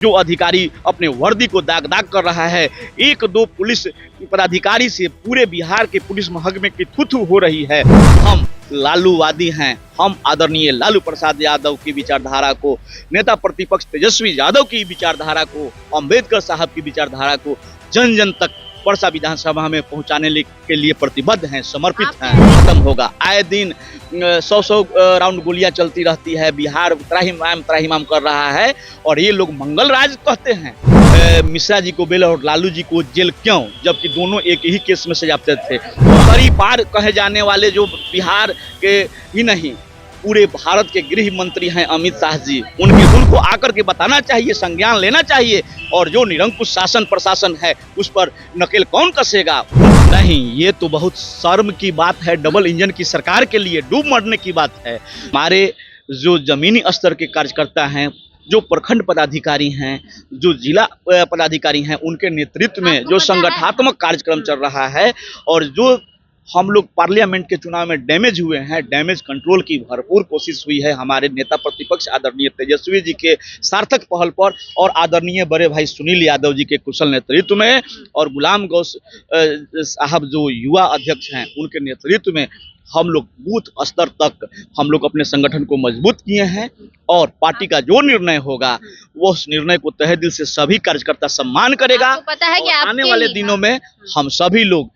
जो अधिकारी अपने वर्दी को दाग दाग कर रहा है, एक दो पुलिस पदाधिकारी से पूरे बिहार के पुलिस महकमे की थू-थू हो रही है। हम लालूवादी हैं, हम आदरणीय लालू प्रसाद यादव की विचारधारा को, नेता प्रतिपक्ष तेजस्वी यादव की विचारधारा को, अंबेडकर साहब की विचारधारा को जन जन तक परसा विधानसभा में पहुंचाने के लिए प्रतिबद्ध हैं, समर्पित हैं। खत्म होगा। आए दिन 100 राउंड गोलियां चलती रहती है, बिहार त्राहिमाम कर रहा है और ये लोग मंगल राज कहते हैं। मिश्रा जी को बेल और लालू जी को जेल क्यों, जबकि दोनों एक ही केस में सजाते थे। परी पार कहे जाने वाले जो बिहार के ही नहीं पूरे भारत के गृह मंत्री हैं अमित शाह जी, उनको आकर के बताना चाहिए, संज्ञान लेना चाहिए। और जो निरंकुश शासन प्रशासन है उस पर नकेल कौन कसेगा? नहीं, ये तो बहुत शर्म की बात है। डबल इंजन की सरकार के लिए डूब मरने की बात है। हमारे जो जमीनी स्तर के कार्यकर्ता हैं, जो प्रखंड पदाधिकारी हैं, जो जिला पदाधिकारी हैं, उनके नेतृत्व में जो संगठनात्मक कार्यक्रम चल रहा है और जो हम लोग पार्लियामेंट के चुनाव में डैमेज हुए हैं, डैमेज कंट्रोल की भरपूर कोशिश हुई है हमारे नेता प्रतिपक्ष आदरणीय तेजस्वी जी के सार्थक पहल पर और आदरणीय बड़े भाई सुनील यादव जी के कुशल नेतृत्व में और गुलाम गौस साहब जो युवा अध्यक्ष हैं उनके नेतृत्व में हम लोग बूथ स्तर तक हम लोग अपने संगठन को मजबूत किए हैं और पार्टी का जो निर्णय होगा वो उस निर्णय को तहे दिल से सभी कार्यकर्ता सम्मान करेगा। पता है कि आने वाले दिनों में हम सभी लोग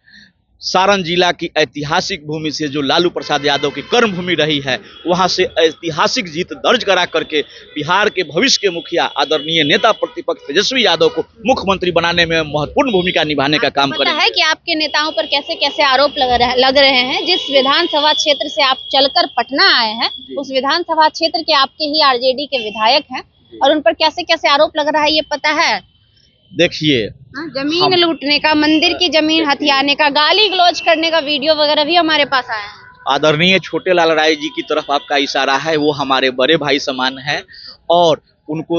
सारण जिला की ऐतिहासिक भूमि से जो लालू प्रसाद यादव की कर्म भूमि रही है वहां से ऐतिहासिक जीत दर्ज करा करके बिहार के भविष्य के मुखिया आदरणीय नेता प्रतिपक्ष तेजस्वी यादव को मुख्यमंत्री बनाने में महत्वपूर्ण भूमिका निभाने का काम करेंगे। पता है कि आपके नेताओं पर कैसे कैसे आरोप लग रहे हैं। जिस विधानसभा क्षेत्र से आप चलकर पटना आए हैं उस विधानसभा क्षेत्र के आपके ही आरजेडी के विधायक हैं और उन पर कैसे कैसे आरोप लग रहा है, ये पता है? देखिए, जमीन लूटने का, मंदिर की जमीन हथियाने का, गाली गलौज करने का वीडियो वगैरह भी हमारे पास आया है। आदरणीय छोटे लाल राय जी की तरफ आपका इशारा है, वो हमारे बड़े भाई समान है और उनको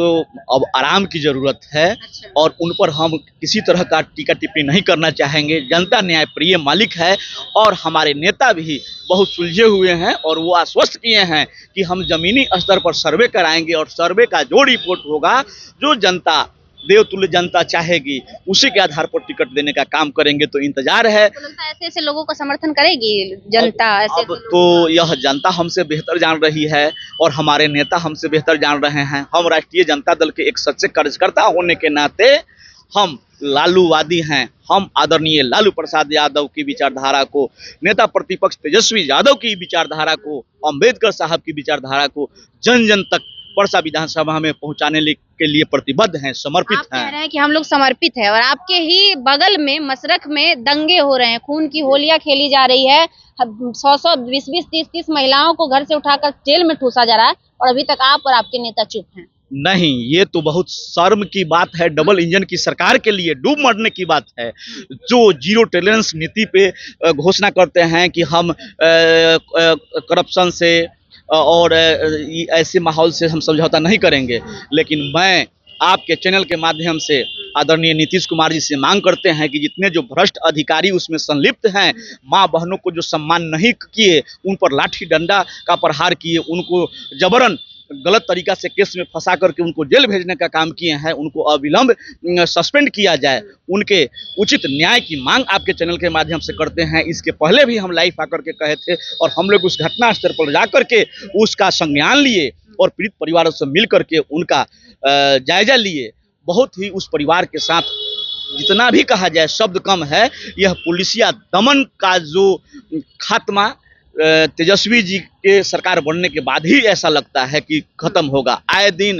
अब आराम की जरूरत है। और उन पर हम किसी तरह का टीका टिप्पणी नहीं करना चाहेंगे। जनता न्याय प्रिय मालिक है और हमारे नेता भी बहुत सुलझे हुए हैं और वो आश्वस्त किए हैं कि हम जमीनी स्तर पर सर्वे कराएंगे और सर्वे का जो रिपोर्ट होगा, जो जनता देवतुल्य जनता चाहेगी उसी के आधार पर टिकट देने का काम करेंगे। तो इंतजार है। ऐसे ऐसे लोगों का समर्थन करेगी जनता? अब तो यह जनता हमसे बेहतर जान रही है और हमारे नेता हमसे बेहतर जान रहे हैं। हम राष्ट्रीय जनता दल के एक सच्चे कार्यकर्ता होने के नाते हम लालूवादी हैं। हम आदरणीय लालू प्रसाद यादव की विचारधारा को, नेता प्रतिपक्ष तेजस्वी यादव की विचारधारा को, अंबेडकर साहब की विचारधारा को जन जन तक परसा विधानसभा में पहुंचाने के लिए प्रतिबद्ध हैं, समर्पित हैं। कह रहे हैं कि हम लोग समर्पित हैं और आपके ही बगल में मसरख में दंगे हो रहे हैं, खून की होलियां खेली जा रही है, 100 20 30 महिलाओं को घर से उठाकर जेल में ठूसा जा रहा है और अभी तक आप और आपके नेता चुप हैं। नहीं, ये तो बहुत शर्म की बात है। डबल इंजन की सरकार के लिए डूब मरने की बात है। जो जीरो टॉलरेंस नीति पे घोषणा करते हैं कि हम करप्शन से और ऐसे माहौल से हम समझौता नहीं करेंगे, लेकिन मैं आपके चैनल के माध्यम से आदरणीय नीतीश कुमार जी से मांग करते हैं कि जितने जो भ्रष्ट अधिकारी उसमें संलिप्त हैं, माँ बहनों को जो सम्मान नहीं किए, उन पर लाठी डंडा का प्रहार किए, उनको जबरन गलत तरीका से केस में फंसा करके उनको जेल भेजने का काम किए हैं, उनको अविलंब सस्पेंड किया जाए। उनके उचित न्याय की मांग आपके चैनल के माध्यम से करते हैं। इसके पहले भी हम लाइव आकर के कहे थे और हम लोग उस घटना स्थल पर जा करके उसका संज्ञान लिए और पीड़ित परिवारों से मिल करके उनका जायजा लिए। बहुत ही उस परिवार के साथ जितना भी कहा जाए शब्द कम है। यह पुलिसिया दमन का जो खात्मा तेजस्वी जी के सरकार बनने के बाद ही ऐसा लगता है कि खत्म होगा। आए दिन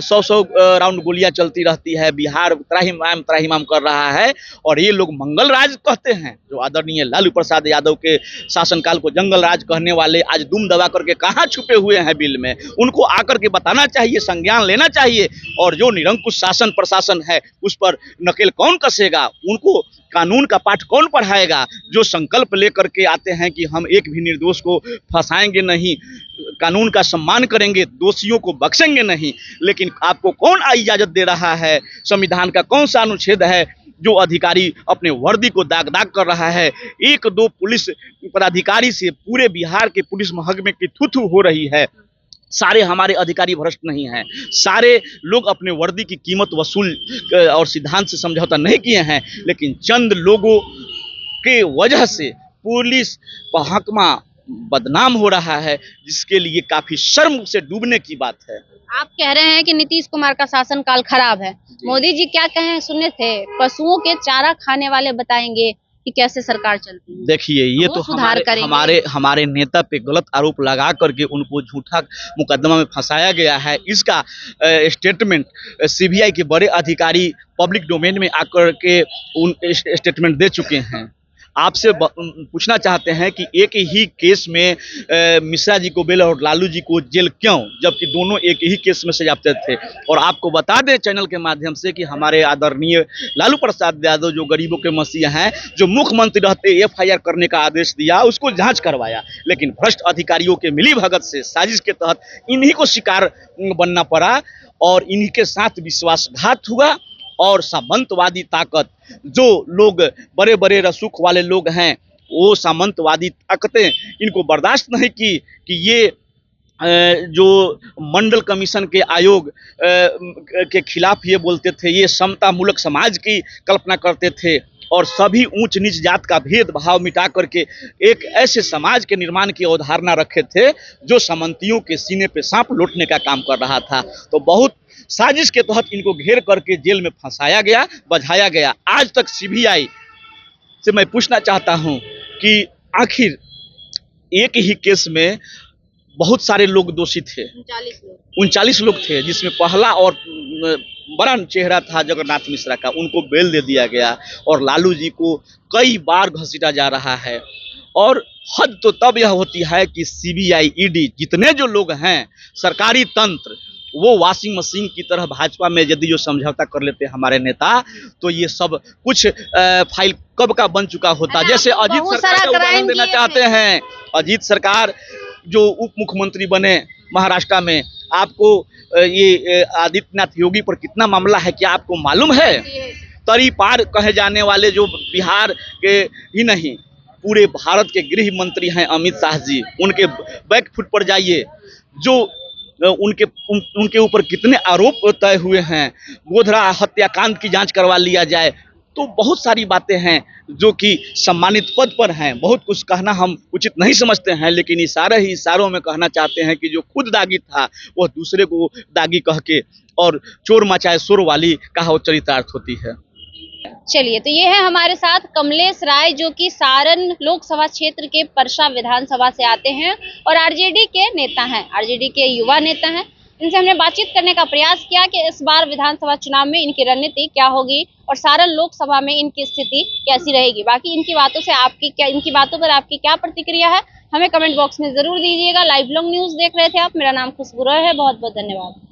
100 राउंड गोलियां चलती रहती है, बिहार त्राहिमाम कर रहा है और ये लोग मंगल राज कहते हैं। जो आदरणीय लालू प्रसाद यादव के शासनकाल को जंगल राज कहने वाले आज दुम दबा करके कहाँ छुपे हुए हैं बिल में, उनको आकर के बताना चाहिए, संज्ञान लेना चाहिए। और जो निरंकुश शासन प्रशासन है उस पर नकेल कौन कसेगा? उनको कानून का पाठ कौन पढ़ाएगा? जो संकल्प लेकर के आते हैं कि हम एक भी निर्दोष को फंसाएंगे नहीं, कानून का सम्मान करेंगे, दोषियों को बख्शेंगे नहीं, लेकिन आपको कौन इजाजत दे रहा है? संविधान का कौन सा अनुच्छेद है जो अधिकारी अपने वर्दी को दाग दाग कर रहा है? एक दो पुलिस पदाधिकारी से पूरे बिहार के पुलिस महकमे की थू-थू हो रही है। सारे हमारे अधिकारी भ्रष्ट नहीं हैं, सारे लोग अपने वर्दी की कीमत वसूल और सिद्धांत से समझौता नहीं किए हैं, लेकिन चंद लोगों के वजह से पुलिस महकमा बदनाम हो रहा है, जिसके लिए काफी शर्म से डूबने की बात है। आप कह रहे हैं कि नीतीश कुमार का शासनकाल खराब है। मोदी जी क्या कहें सुने थे, पशुओं के चारा खाने वाले बताएंगे कि कैसे सरकार चलती है। देखिए, ये वो तो सुधार हमारे नेता पे गलत आरोप लगा करके उनको झूठा मुकदमा में फंसाया गया है। इसका स्टेटमेंट सीबीआई के बड़े अधिकारी पब्लिक डोमेन में आकर के उन स्टेटमेंट दे चुके हैं। आपसे पूछना चाहते हैं कि एक ही केस में मिश्रा जी को बेल और लालू जी को जेल क्यों, जबकि दोनों एक ही केस में सजाते थे। और आपको बता दें चैनल के माध्यम से कि हमारे आदरणीय लालू प्रसाद यादव जो गरीबों के मसीहा हैं, जो मुख्यमंत्री रहते एफआईआर करने का आदेश दिया, उसको जांच करवाया, लेकिन भ्रष्ट अधिकारियों के मिलीभगत से साजिश के तहत इन्हीं को शिकार बनना पड़ा और इन्हीं के साथ विश्वासघात हुआ। और सामंतवादी ताकत, जो लोग बड़े बड़े रसूख वाले लोग हैं, वो सामंतवादी ताकतें इनको बर्दाश्त नहीं की कि ये जो मंडल कमीशन के आयोग के खिलाफ ये बोलते थे, ये समतामूलक समाज की कल्पना करते थे और सभी ऊंच नीच जात का भेदभाव मिटा करके एक ऐसे समाज के निर्माण की अवधारणा रखे थे जो सामंतियों के सीने पे सांप लौटने का काम कर रहा था। तो बहुत साजिश के तहत इनको घेर करके जेल में फंसाया गया, बझाया गया। आज तक सीबीआई से मैं पूछना चाहता हूं कि आखिर एक ही केस में बहुत सारे लोग दोषी थे, 39 लोग थे, जिसमें पहला और बड़ा चेहरा था जगन्नाथ मिश्रा का, उनको बेल दे दिया गया और लालू जी को कई बार घसीटा जा रहा है। और हद तो तब यह होती है कि सीबीआई, ईडी, जितने जो लोग हैं, सरकारी तंत्र, वो वॉशिंग मशीन की तरह भाजपा में यदि जो समझौता कर लेते हमारे नेता, तो ये सब कुछ फाइल कब का बन चुका होता। जैसे अजीत सरकार का उदाहरण देना चाहते हैं, अजीत सरकार जो उप मुख्यमंत्री बने महाराष्ट्र में, आपको ये आदित्यनाथ योगी पर कितना मामला है, क्या आपको मालूम है? तरी पार कहे जाने वाले जो बिहार के ही नहीं, पूरे भारत के गृह मंत्री हैं अमित शाह जी, उनके बैकफुट पर जाइए, जो उनके ऊपर कितने आरोप तय हुए हैं। गोधरा हत्याकांड की जांच करवा लिया जाए। तो बहुत सारी बातें हैं जो कि सम्मानित पद पर हैं। बहुत कुछ कहना हम उचित नहीं समझते हैं, लेकिन इशारे ही इशारों में कहना चाहते हैं कि जो खुद दागी था वह दूसरे को दागी कह के, और चोर मचाए शोर वाली कहावत चरितार्थ होती है। चलिए, तो ये है हमारे साथ कमलेश राय, जो कि सारण लोकसभा क्षेत्र के परसा विधानसभा से आते हैं और आरजेडी के नेता हैं, आरजेडी के युवा नेता हैं। इनसे हमने बातचीत करने का प्रयास किया कि इस बार विधानसभा चुनाव में इनकी रणनीति क्या होगी और सारण लोकसभा में इनकी स्थिति कैसी रहेगी। बाकी इनकी बातों पर आपकी क्या प्रतिक्रिया है, हमें कमेंट बॉक्स में जरूर दीजिएगा। लाइव लॉन्ग न्यूज देख रहे थे आप, मेरा नाम खुशबू रॉय है। बहुत बहुत धन्यवाद।